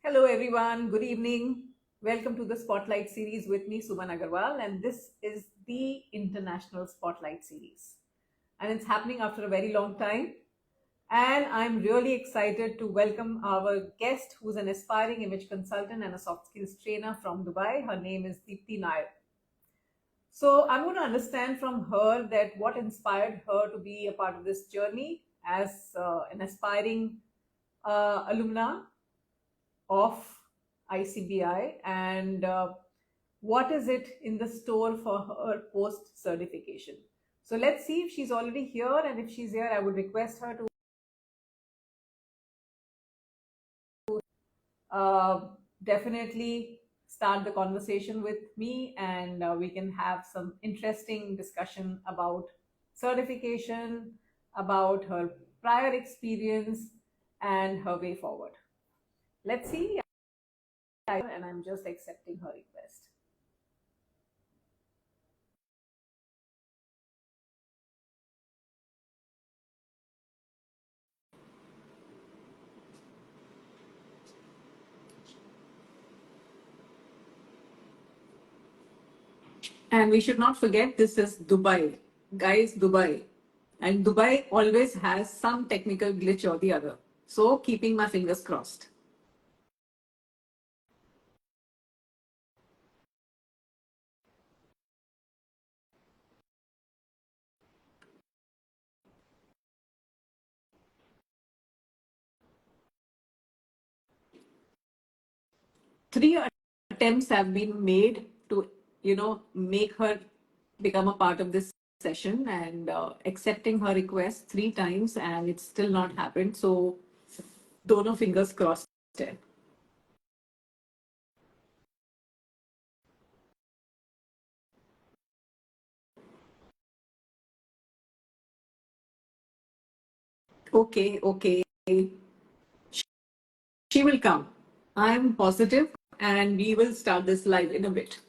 Hello, everyone. Good evening. Welcome to the Spotlight series with me, Suman Agarwal, and this is the International Spotlight series. And it's happening after a very long time. And I'm really excited to welcome our guest, who's an aspiring image consultant and a soft skills trainer from Dubai. Her name is Deepti Choleyil. So I'm going to understand from her that what inspired her to be a part of this journey as an aspiring alumna of ICBI, and what is it in the store for her post certification. So let's see if she's already here, and if she's here, I would request her to definitely start the conversation with me, and we can have some interesting discussion about certification, about her prior experience, and her way forward. Let's see. And I'm just accepting her request. And we should not forget this is Dubai. Guys, Dubai. And Dubai always has some technical glitch or the other. So keeping my fingers crossed. Three attempts have been made to, make her become a part of this session, and accepting her request three times, and it's still not happened. So, dono fingers crossed. Okay, okay. She will come. I'm positive, and we will start this live in a bit.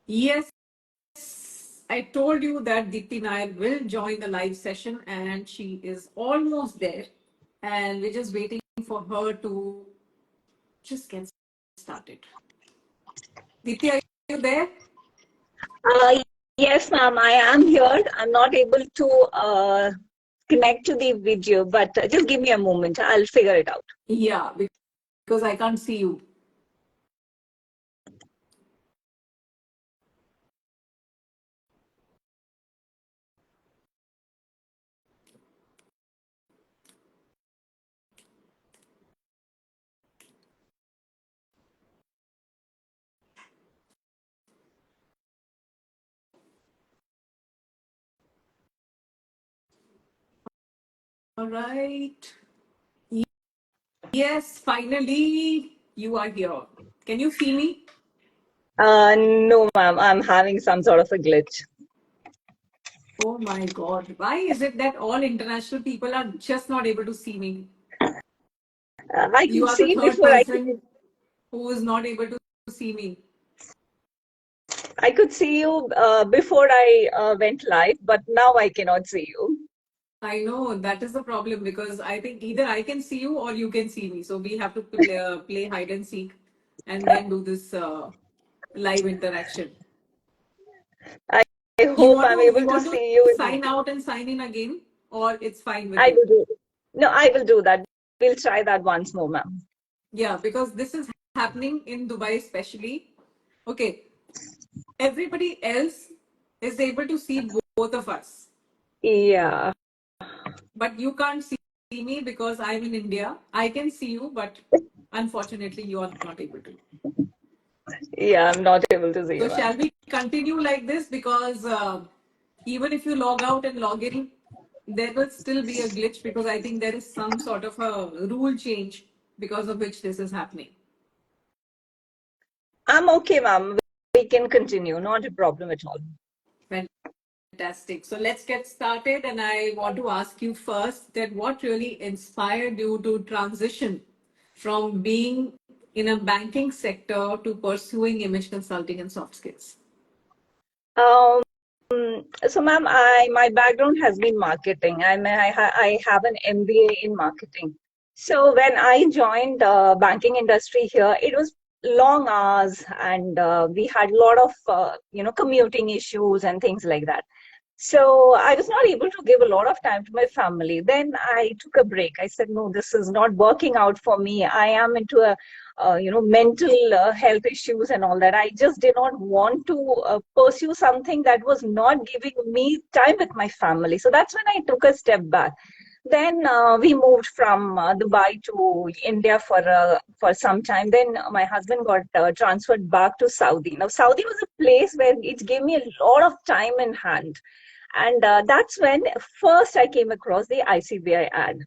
Yes, I told you that Deepti Nair will join the live session, and she is almost there. And we're just waiting for her to just get started. Deepti, are you there? Uh, yes, ma'am, I am here. I'm not able to connect to the video, but just give me a moment. I'll figure it out. Yeah, because I can't see you. All right. Yes, finally you are here. Can you see me? No, ma'am, I'm having some sort of a glitch. Oh my God. Why is it that all international people are just not able to see me? I You could are the see third before person who is not able to see me. I could see you before I went live, but now I cannot see you. I know that is the problem, because I think either I can see you or you can see me. So we have to play hide and seek and then do this live interaction. I, I You hope want I'm to you able to want to see you. sign out and sign in again, or it's fine with I you? will do. No, I will do that. We'll try that once more, ma'am. Yeah, because this is happening in Dubai especially. Okay, everybody else is able to see both of us, Yeah. but you can't see me because I'm in India. I can see you, but unfortunately, you are not able to. Yeah, I'm not able to see So, you, ma'am. shall we continue like this? Because even if you log out and log in, there will still be a glitch, because I think there is some sort of a rule change because of which this is happening. I'm okay, ma'am. We can continue. Not a problem at all. Fantastic. So let's get started. And I want to ask you first that what really inspired you to transition from being in a banking sector to pursuing image consulting and soft skills? Um, So, ma'am, my background has been marketing. I have an MBA in marketing. So when I joined banking industry here, it was long hours, and we had a lot of commuting issues and things like that. So I was not able to give a lot of time to my family. Then I took a break. I said, no, this is not working out for me. I am into a mental health issues and all that. I just did not want to pursue something that was not giving me time with my family. So that's when I took a step back. Then we moved from Dubai to India for some time. Then my husband got transferred back to Saudi. Now Saudi was a place where it gave me a lot of time in hand, and that's when first I came across the ICBI ad.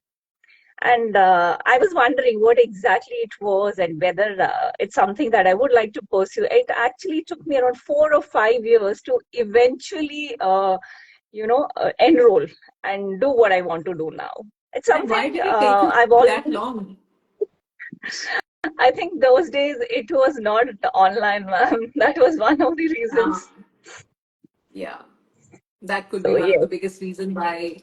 And I was wondering what exactly it was and whether it's something that I would like to pursue. It actually took me around 4 or 5 years to eventually, enroll and do what I want to do now. It's And why something did it take you I've always, that long? I think those days it was not online, ma'am. That was one of the Uh, reasons. yeah, that could be So, one of the yes. biggest reasons why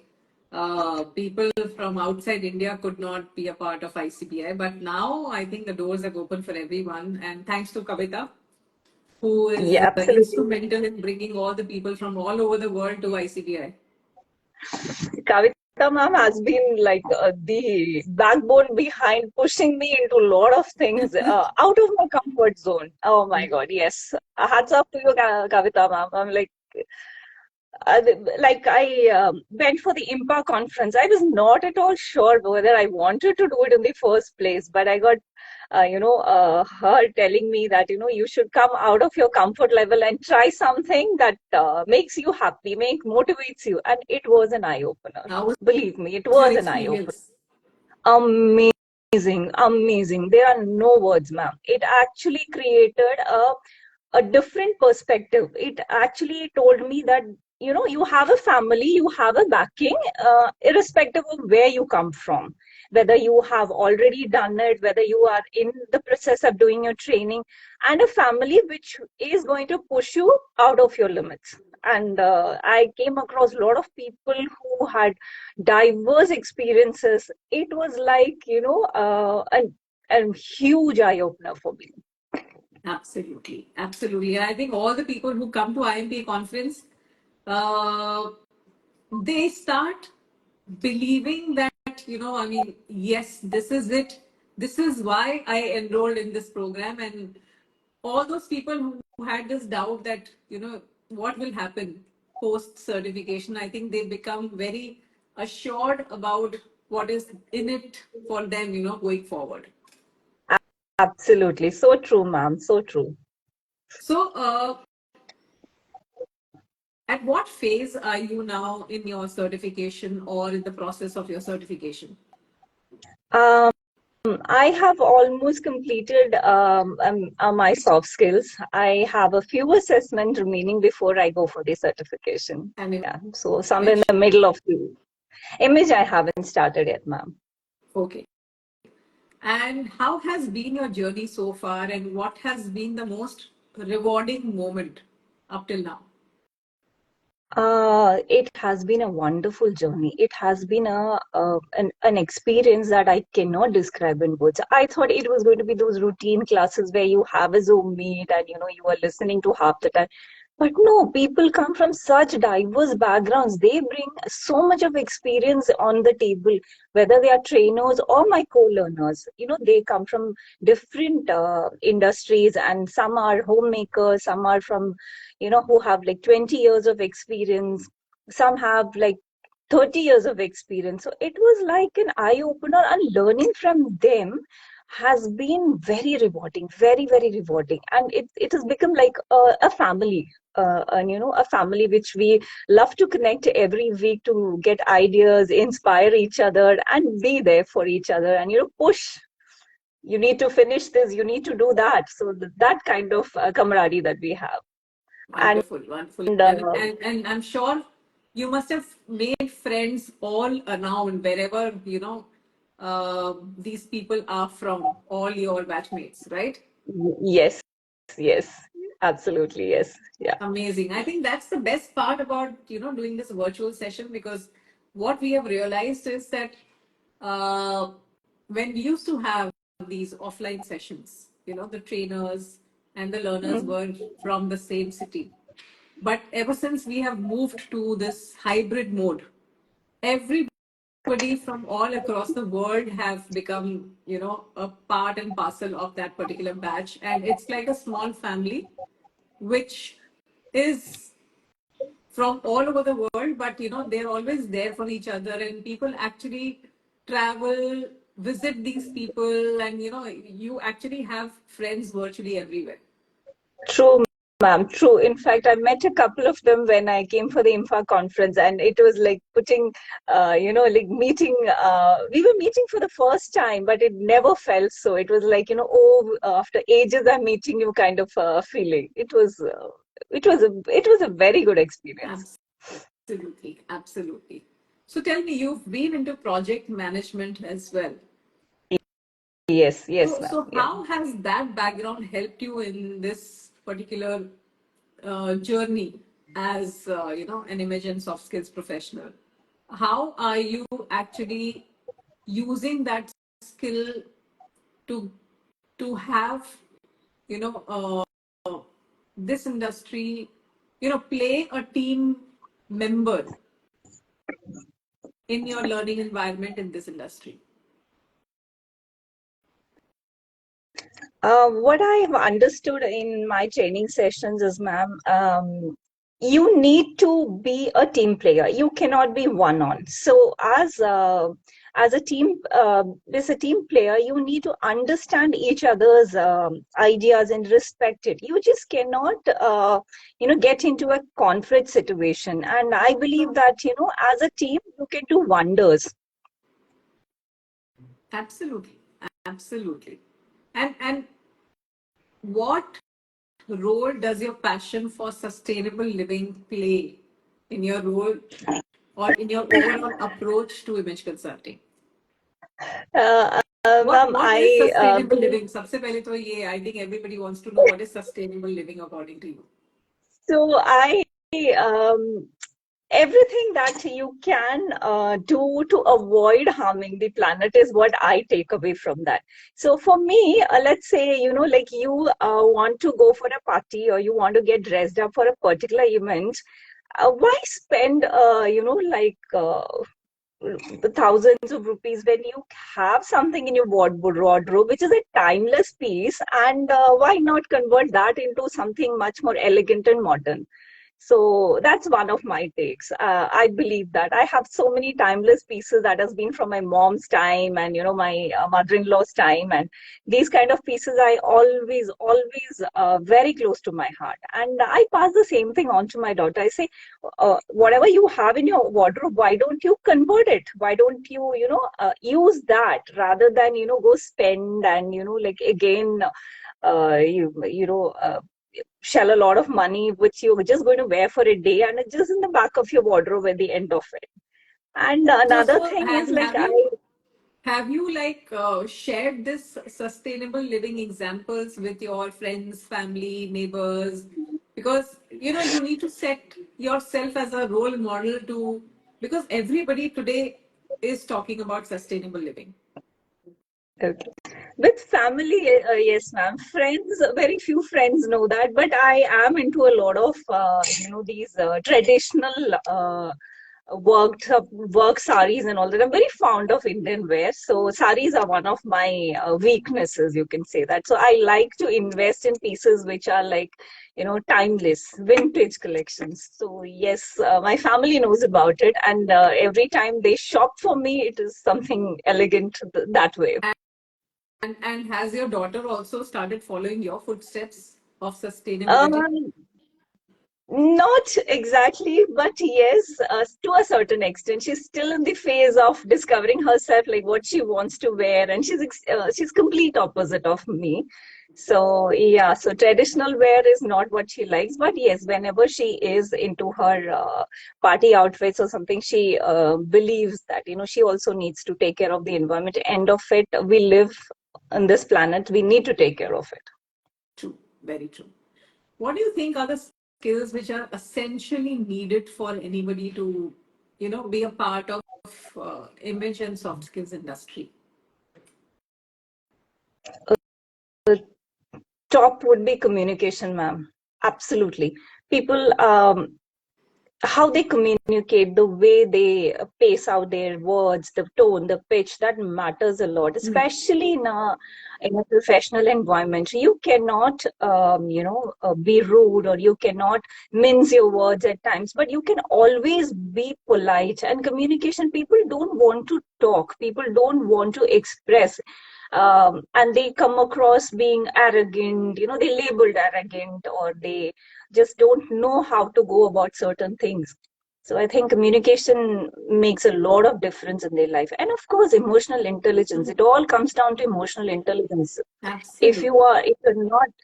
people from outside India could not be a part of ICBI. But now I think the doors are open for everyone. And thanks to Kavita, who is Yeah, absolutely. instrumental in bringing all the people from all over the world to ICBI. Kavita ma'am has been like the backbone behind pushing me into a lot of things out of my comfort zone. Oh my God, yes. Hats off to you, Kavita ma'am. I'm uh, I went for the IMPA conference. I was not at all sure whether I wanted to do it in the first place, but I got, her telling me that, you should come out of your comfort level and try something that makes you happy, motivates you. And it was an eye opener. How was Believe me, it your was an eye opener. experience? Amazing, amazing. There are no words, ma'am. It actually created a different perspective. It actually told me that, you have a family, you have a backing, irrespective of where you come from, whether you have already done it, whether you are in the process of doing your training, and a family which is going to push you out of your limits. And I came across a lot of people who had diverse experiences. It was like, a huge eye opener for me. Absolutely, absolutely. And I think all the people who come to IMP conference, uh, they start believing that, I mean, yes, this is it. This is why I enrolled in this program. And all those people who had this doubt that, what will happen post certification, I think they become very assured about what is in it for them, going forward. Absolutely. So true, ma'am. So true. So, at what phase are you now in your certification or in the process of your certification? Um, I have almost completed my soft skills. I have a few assessments remaining before I go for the certification. And Yeah. So somewhere in image? the middle of the image, I haven't started yet, ma'am. Okay. And how has been your journey so far, and what has been the most rewarding moment up till now? It has been a wonderful journey. It has been an experience that I cannot describe in words. I thought it was going to be those routine classes where you have a Zoom meet and you are listening to half the time. But no, people come from such diverse backgrounds. They bring so much of experience on the table, whether they are trainers or my co-learners. They come from different industries, and some are homemakers, some are from who have like 20 years of experience. Some have like 30 years of experience. So it was like an eye opener, and learning from them has been very rewarding, very, very rewarding. And it has become like a family. And a family which we love to connect every week to get ideas, inspire each other, and be there for each other, and push. You need to finish this, you need to do that. So that kind of camaraderie that we have. And Wonderful, wonderful. uh, And I'm sure you must have made friends all around wherever, these people are from, all your batchmates, right? yes, yes. Absolutely, yes. Yeah. Amazing. I think that's the best part about, doing this virtual session, because what we have realized is that uh, when we used to have these offline sessions, the trainers and the learners Mm. were from the same city. But ever since we have moved to this hybrid mode, everybody from all across the world have become, a part and parcel of that particular batch. And it's like a small family, which is from all over the world, but they're always there for each other, and people actually travel, visit these people, and you actually have friends virtually everywhere. True, ma'am. True. In fact, I met a couple of them when I came for the INFA conference, and it was like putting, like meeting. We were meeting for the first time, but it never felt so. It was like, oh, after ages, I'm meeting you, kind of feeling. It was a very good experience. Absolutely, absolutely. So tell me, you've been into project management as well. Yes, So, yes, ma'am. so Yeah. how has that background helped you in this particular journey as an image and soft skills professional? How are you actually using that skill to have you know this industry, play a team member in your learning environment in this industry? What I have understood in my training sessions is, ma'am, you need to be a team player. You cannot be one on. So, as a team, as a team player, you need to understand each other's ideas and respect it. You just cannot, get into a conflict situation. And I believe that, as a team, you can do wonders. Absolutely, absolutely. And what role does your passion for sustainable living play in your role or in your overall approach to image consulting? What Ma'am, what is I sustainable believe. living? सबसे पहले तो ये I think everybody wants to know what is sustainable living according to you. So um, everything that you can do to avoid harming the planet is what I take away from that. So for me, let's say, like you want to go for a party or you want to get dressed up for a particular event, why spend, the thousands of rupees when you have something in your wardrobe which is a timeless piece, and why not convert that into something much more elegant and modern? So that's one of my takes. I believe that I have so many timeless pieces that has been from my mom's time and my mother-in-law's time, and these kind of pieces I always very close to my heart, and I pass the same thing on to my daughter. I say, whatever you have in your wardrobe, why don't you convert it? Why don't you use that rather than go spend and like again you know shell a lot of money which you're just going to wear for a day, and it's just in the back of your wardrobe at the end of it. And So another so thing have is like have you have you like shared this sustainable living examples with your friends, family, neighbors? Because you need to set yourself as a role model to, because everybody today is talking about sustainable living. okay. With family, yes, ma'am. Friends, very few friends know that, but I am into a lot of these traditional work saris and all that. I'm very fond of Indian wear, so saris are one of my weaknesses, you can say that. So I like to invest in pieces which are like timeless, vintage collections. So yes, my family knows about it, and every time they shop for me, it is something elegant that way. And has your daughter also started following your footsteps of sustainability? Um, Not exactly, but yes, to a certain extent. She's still in the phase of discovering herself, like what she wants to wear, and she's complete opposite of me. So yeah, so traditional wear is not what she likes, but yes, whenever she is into her party outfits or something, she believes that she also needs to take care of the environment. End of it, we live on this planet, we need to take care of it. True, very true. What do you think are the skills which are essentially needed for anybody to, be a part of image and soft skills industry? Top would be communication, ma'am. Absolutely. People, how they communicate, the way they pace out their words, the tone, the pitch, that matters a lot, Mm. especially in a professional environment. You cannot, be rude, or you cannot mince your words at times, but you can always be polite. And communication, people don't want to talk, people don't want to express. And they come across being arrogant, they labeled arrogant, or they just don't know how to go about certain things. So I think communication makes a lot of difference in their life. And of course, emotional intelligence. It all comes down to emotional intelligence. If Absolutely. you are,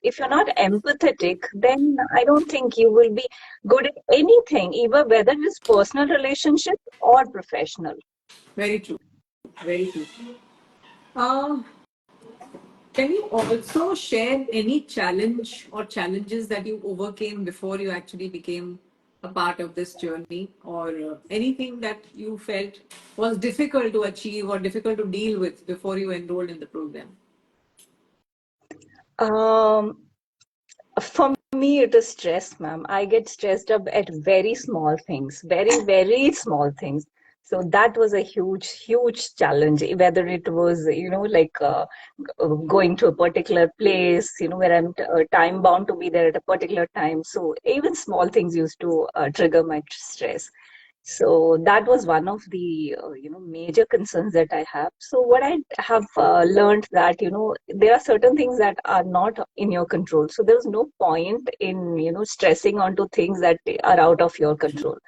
if you're not empathetic, then I don't think you will be good at anything, either whether it's personal relationship or professional. Very true. Very true. Uh, can you also share any challenge or challenges that you overcame before you actually became a part of this journey, or anything that you felt was difficult to achieve or difficult to deal with before you enrolled in the program? Um, For me, it is stress, ma'am. I get stressed up at very small things, very, very small things. So that was a huge, huge challenge. Whether it was, going to a particular place, where I'm time bound to be there at a particular time. So even small things used to trigger my stress. So that was one of the major concerns that I have. So what I have learned that there are certain things that are not in your control. So there's no point in stressing onto things that are out of your control.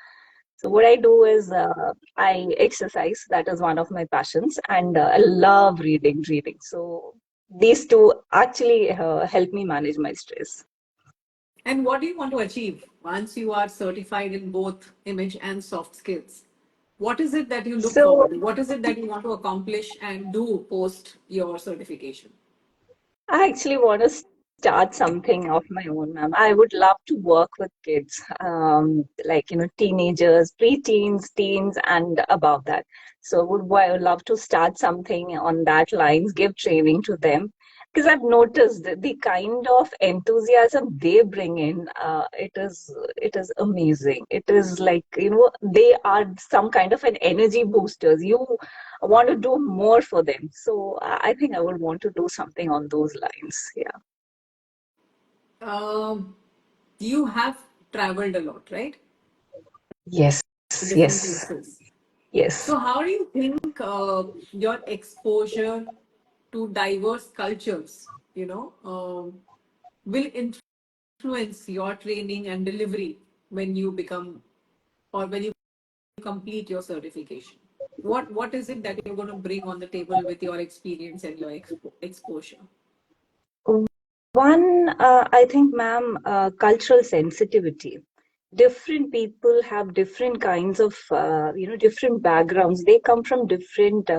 So what I do is I exercise. That is one of my passions, and I love reading. So these two actually help me manage my stress. And what do you want to achieve once you are certified in both image and soft skills? What is it that you look So forward to? What is it that you want to accomplish and do post your certification? I actually want to start something of my own, ma'am. I would love to work with kids, like, teenagers, preteens, teens, and above that. So I would love to start something on that lines, give training to them. Because I've noticed that the kind of enthusiasm they bring in, it is amazing. It is like, they are some kind of an energy boosters. You want to do more for them. So I think I would want to do something on those lines. Yeah. Um, you have traveled a lot, right? Yes, To different yes, places. yes. So, how do you think your exposure to diverse cultures, will influence your training and delivery when you become or when you complete your certification? What is it that you're going to bring on the table with your experience and your exposure? One, I think, ma'am, cultural sensitivity. Different people have different kinds of, different backgrounds. They come from different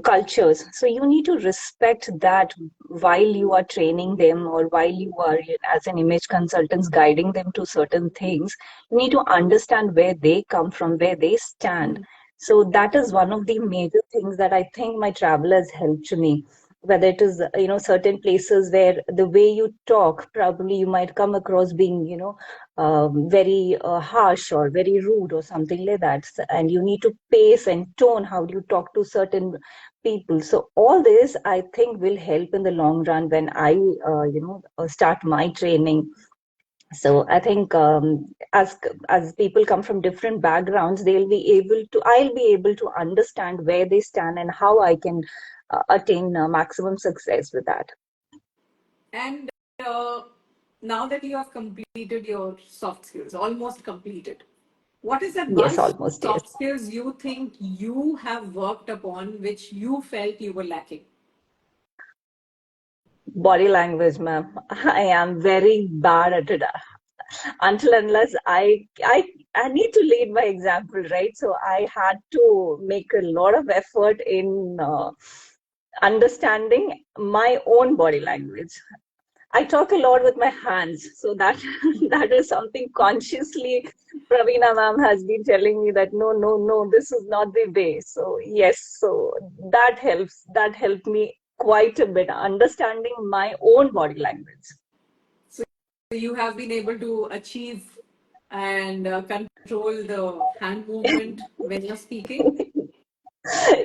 cultures. So you need to respect that while you are training them, or while you are, as an image consultants, guiding them to certain things. You need to understand where they come from, where they stand. Mm. So that is one of the major things that I think my travel has helped me. Whether it is, certain places where the way you talk, probably you might come across being, very harsh or very rude or something like that. And you need to pace and tone how you talk to certain people. So all this, I think, will help in the long run when I, start my training. So I think, as people come from different backgrounds, I'll be able to understand where they stand and how I can attain maximum success with that. And uh, now that you have completed your soft skills, almost completed, what is that one Yes, almost, yes. soft skills you think you have worked upon which you felt you were lacking? Body language, ma'am. I am very bad at it. Until unless I need to lead by example, right? So I had to make a lot of effort in understanding my own body language. I talk a lot with my hands, so that that is something consciously Praveena ma'am has been telling me that no, no, no, this is not the way. So yes, so that helps. That helped me quite a bit understanding my own body language. So you have been able to achieve and control the hand movement when you're speaking.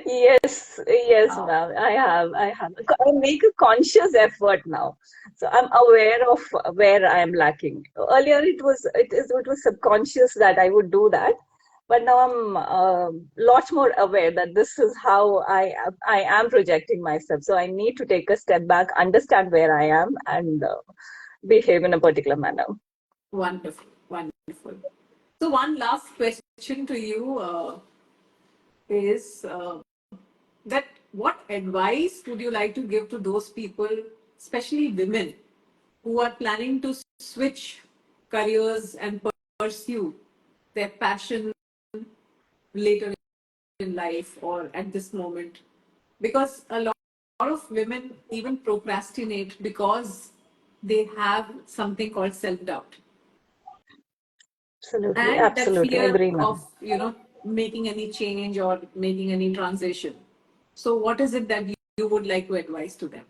Yes, yes, Wow. ma'am. I have. I make a conscious effort now, so I'm aware of where I am lacking. Earlier, it was subconscious that I would do that, but now I'm lot more aware that this is how I am projecting myself. So I need to take a step back, understand where I am, and behave in a particular manner. Wonderful, wonderful. So one last question to you is that what advice would you like to give to those people, especially women, who are planning to switch careers and pursue their passion later in life or at this moment? Because a lot of women even procrastinate because they have something called self doubt Absolutely, and that absolutely fear agree, of ma'am. making any change or making any transition. So what is it that you would like to advise to them?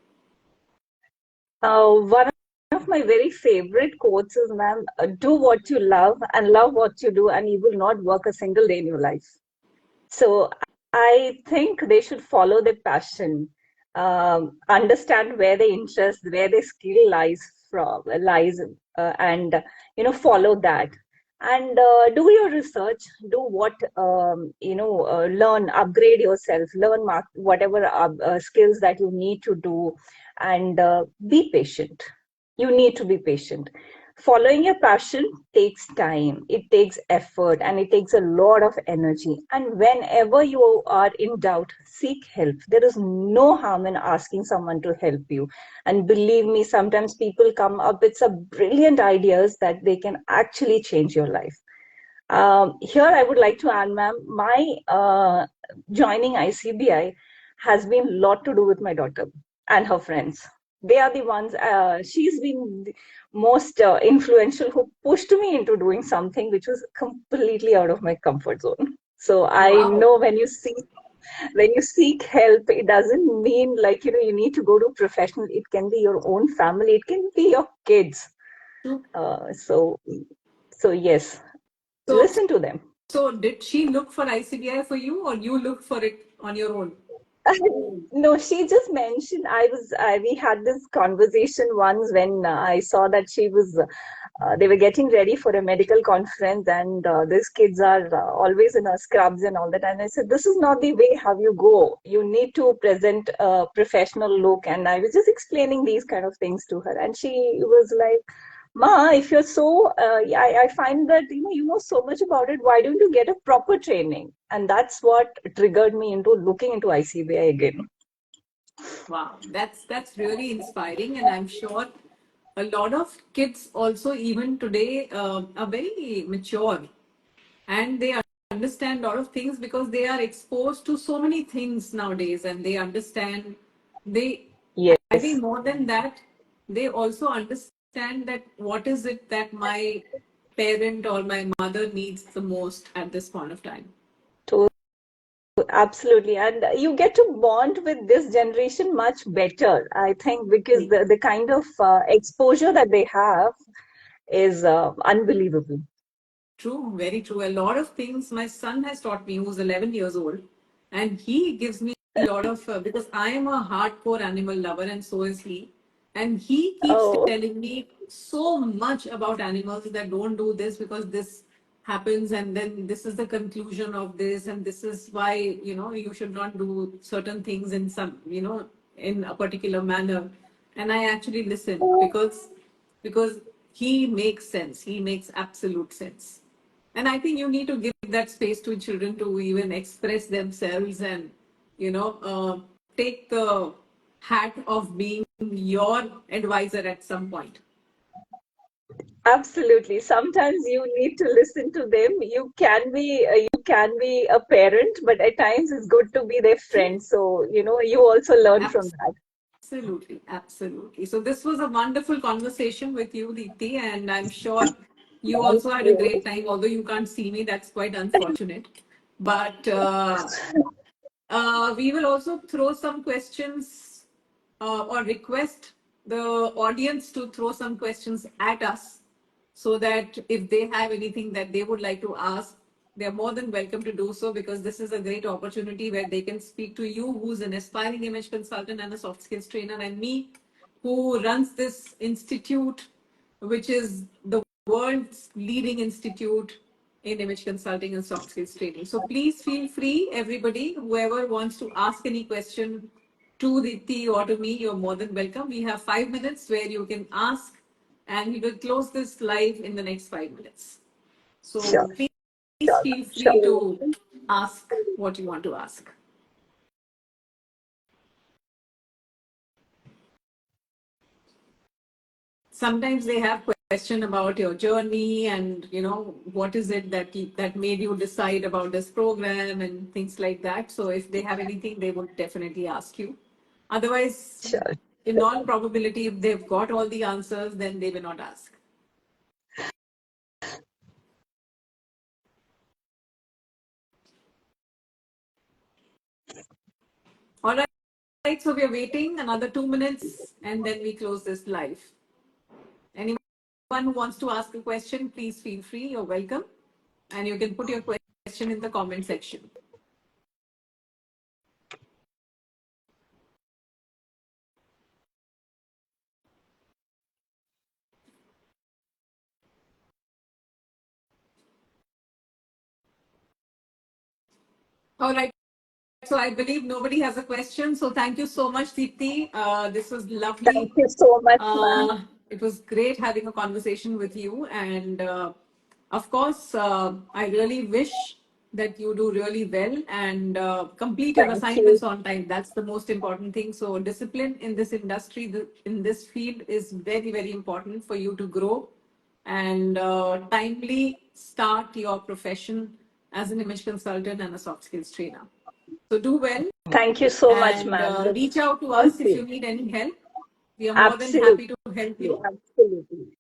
One of my very favorite quotes is, ma'am, do what you love and love what you do, and you will not work a single day in your life. So I think they should follow their passion, understand where their interest, where their skill lies, and follow that. And do your research, do what learn, upgrade yourself, learn whatever skills that you need to do, and be patient. You need to be patient. Following your passion takes time, it takes effort, and it takes a lot of energy. And whenever you are in doubt, seek help. There is no harm in asking someone to help you. And believe me, sometimes people come up with some brilliant ideas that they can actually change your life. Here, I would like to add, ma'am, my joining ICBI has been a lot to do with my daughter and her friends. They are the ones, she's been the most influential who pushed me into doing something which was completely out of my comfort zone. So I Wow. know when you seek help, it doesn't mean like, you need to go to professional. It can be your own family. It can be your kids. True. So, so yes, So, listen to them. so did she look for ICBI for you, or you looked for it on your own? No, she just mentioned we had this conversation once when I saw that they were getting ready for a medical conference, and these kids are always in a scrubs and all that. And I said, this is not the way how you go. You need to present a professional look. And I was just explaining these kind of things to her. And she was like, Ma, if you're yeah, I find that you know so much about it. Why don't you get a proper training? And that's what triggered me into looking into ICBI again. Wow, that's really inspiring, and I'm sure a lot of kids also even today are very mature and they understand a lot of things because they are exposed to so many things nowadays, and they understand they. I Yes, think more than that, they also understand that what is it that my parent or my mother needs the most at this point of time. to absolutely. And you get to bond with this generation much better, I think, because the kind of exposure that they have is unbelievable. True, very true. A lot of things my son has taught me, who's 11 years old, and he gives me a lot of, because I am a hardcore animal lover, and so is he. And he keeps Oh, telling me so much about animals that don't do this because this happens, and then this is the conclusion of this, and this is why, you should not do certain things in in a particular manner. And I actually listen because he makes sense. He makes absolute sense. And I think you need to give that space to children to even express themselves and, take the hat of being your advisor at some point. absolutely. Sometimes you need to listen to them. You can be a parent, but at times it's good to be their True. friend. So, you also learn from that. Absolutely, absolutely. So this was a wonderful conversation with you, Deepti, and I'm sure you Thank also had a you. great time. Although you can't see me, that's quite unfortunate. But we will also throw some questions or request the audience to throw some questions at us so that if they have anything that they would like to ask, they're more than welcome to do so because this is a great opportunity where they can speak to you, who's an aspiring image consultant and a soft skills trainer, and me, who runs this institute, which is the world's leading institute in image consulting and soft skills training. So please feel free, everybody, whoever wants to ask any question to Diti or to me, you're more than welcome. We have 5 minutes where you can ask, and we will close this live in the next 5 minutes. So Sure. please feel free to ask what you want to ask. Sometimes they have question about your journey and what is it that made you decide about this program and things like that. So if they have anything, they would definitely ask you. Otherwise, Sure. in all probability, if they've got all the answers, then they will not ask. All right, so we're waiting another 2 minutes and then we close this live. Anyone who wants to ask a question, please feel free. You're welcome. And you can put your question in the comment section. All right. So I believe nobody has a question. So thank you so much, Deepti. This was Thank lovely. you so much, ma'am. It was great having a conversation with you. And of course, I really wish that you do really well and complete your Thank you. assignments on time. That's the most important thing. So discipline in this industry, in this field is very, very important for you to grow and timely start your profession as an image consultant and a soft skills trainer. So do well Thank you so much, and ma'am. reach out to Thank us if you. you need any help. We are more than Absolutely. happy to help you. Absolutely.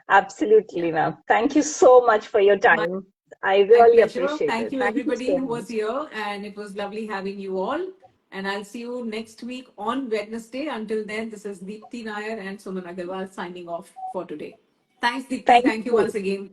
Absolutely, Yeah. ma'am. Thank you so much for your My, time. I my really pleasure. appreciate Thank it. you, Thank you everybody so who was much. here, and it was lovely having you all. And I'll see you next week on Wednesday. Until then, this is Deepti Nair and Suman Agarwal signing off for today. Thanks, Deepti. Thank Thank you you. once again.